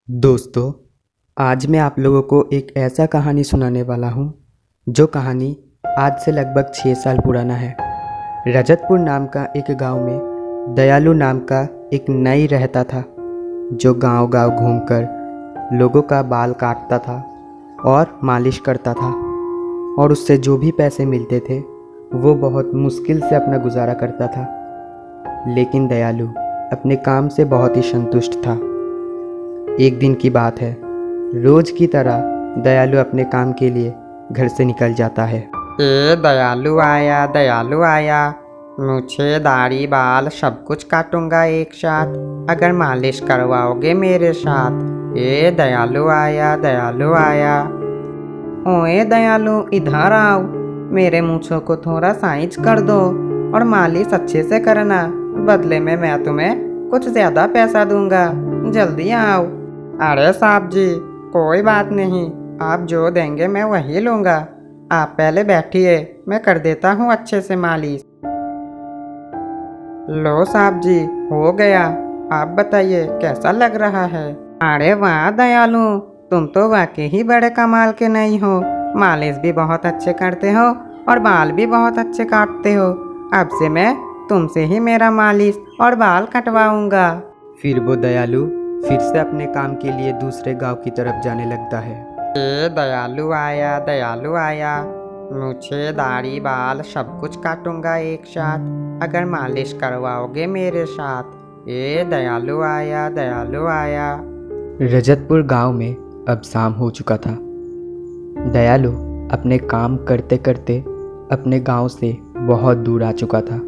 दोस्तों, आज मैं आप लोगों को एक ऐसा कहानी सुनाने वाला हूँ जो कहानी आज से लगभग 6 साल पुराना है। रजतपुर नाम का एक गांव में दयालु नाम का एक नाई रहता था जो गांव-गांव घूमकर लोगों का बाल काटता था और मालिश करता था और उससे जो भी पैसे मिलते थे वो बहुत मुश्किल से अपना गुजारा करता था। लेकिन दयालु अपने काम से बहुत ही संतुष्ट था। एक दिन की बात है, रोज की तरह दयालु अपने काम के लिए घर से निकल जाता है। दयालु आया, मुझे दाढ़ी बाल सब कुछ काटूंगा एक साथ, अगर मालिश करवाओगे मेरे साथ। दयालु आया। ओए दयालु, इधर आओ, मेरे मूंछों को थोड़ा साइज कर दो और मालिश अच्छे से करना, बदले में मैं तुम्हें कुछ ज्यादा पैसा दूंगा, जल्दी आओ। अरे साहब जी, कोई बात नहीं, आप जो देंगे मैं वही लूँगा। आप पहले बैठिए, मैं कर देता हूँ अच्छे से मालिश। लो साहब जी, हो गया। आप बताइए कैसा लग रहा है? अरे वाह दयालु, तुम तो वाकई ही बड़े कमाल के नहीं हो। मालिश भी बहुत अच्छे करते हो और बाल भी बहुत अच्छे काटते हो। अब से मैं तुमसे ही मेरा मालिश और बाल कटवाऊंगा। फिर वो दयालु फिर से अपने काम के लिए दूसरे गांव की तरफ जाने लगता है। दयालु आया, मुझे दाढ़ी बाल सब कुछ काटूंगा एक साथ, अगर मालिश करवाओगे मेरे साथ। दयालु आया। रजतपुर गांव में अब शाम हो चुका था। दयालु अपने काम करते करते अपने गांव से बहुत दूर आ चुका था।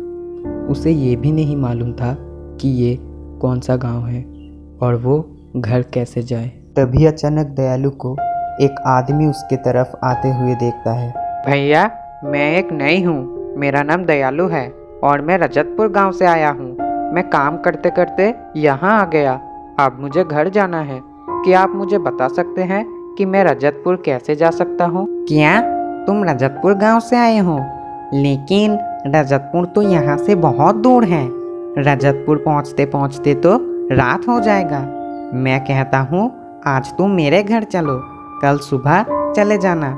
उसे ये भी नहीं मालूम था कि ये कौन सा गांव है और वो घर कैसे जाए। तभी अचानक दयालु को एक आदमी उसके तरफ आते हुए देखता है। भैया, मैं एक नई हूँ, मेरा नाम दयालु है और मैं रजतपुर गांव से आया हूँ। मैं काम करते करते यहाँ आ गया, अब मुझे घर जाना है। क्या आप मुझे बता सकते हैं कि मैं रजतपुर कैसे जा सकता हूँ? क्या तुम रजतपुर गांव से आए हो? लेकिन रजतपुर तो यहाँ से बहुत दूर है। रजतपुर पहुँचते पहुँचते तो रात हो जाएगा। मैं कहता हूँ आज तुम मेरे घर चलो, कल सुबह चले जाना।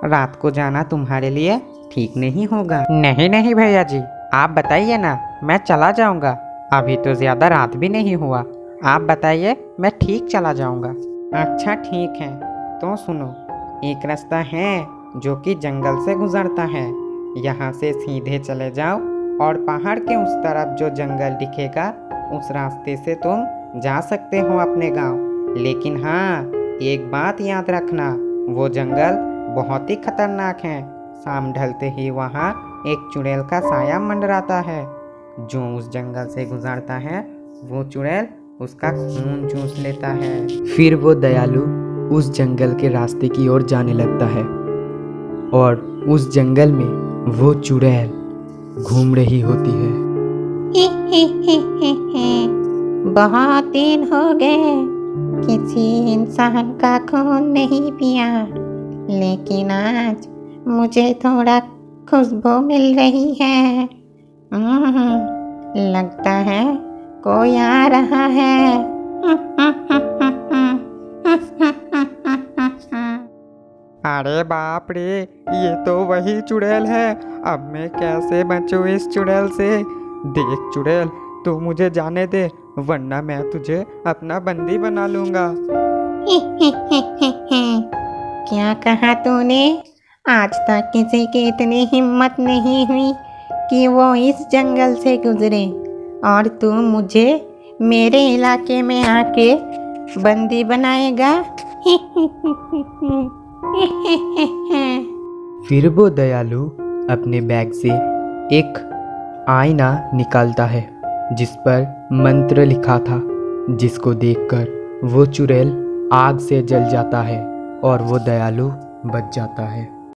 रात को जाना तुम्हारे लिए ठीक नहीं होगा। नहीं भैया जी, आप बताइए ना, मैं चला जाऊंगा। अभी तो ज्यादा रात भी नहीं हुआ, आप बताइए, मैं ठीक चला जाऊंगा। अच्छा ठीक है, तो सुनो, एक रास्ता है जो कि जंगल से गुजरता है। यहाँ से सीधे चले जाओ और पहाड़ के उस तरफ जो जंगल दिखेगा उस रास्ते से तुम जा सकते हो अपने गांव। लेकिन हाँ, एक बात याद रखना, वो जंगल बहुत ही खतरनाक है। शाम ढलते ही वहाँ एक चुड़ैल का साया मंडराता है। जो उस जंगल से गुजरता है वो चुड़ैल उसका खून चूस लेता है। फिर वो दयालु उस जंगल के रास्ते की ओर जाने लगता है और उस जंगल में वो चुड़ैल घूम रही होती है। बहुत दिन हो गए किसी इंसान का खून नहीं पिया, लेकिन आज मुझे थोड़ा खुशबू मिल रही है। लगता है कोई आ रहा है। अरे बाप रे, ये तो वही चुड़ैल है। अब मैं कैसे बचूं इस चुड़ैल से? देख चुड़ैल, तू मुझे जाने दे, वरना मैं तुझे अपना बंदी बना लूंगा। क्या कहा तूने? आज तक किसी की इतनी हिम्मत नहीं हुई कि वो इस जंगल से गुजरे, और तू मुझे मेरे इलाके में आके बंदी बनाएगा? फिर वो दयालु अपने बैग से एक आईना निकालता है जिस पर मंत्र लिखा था, जिसको देखकर वो चुड़ैल आग से जल जाता है और वो दयालु बच जाता है।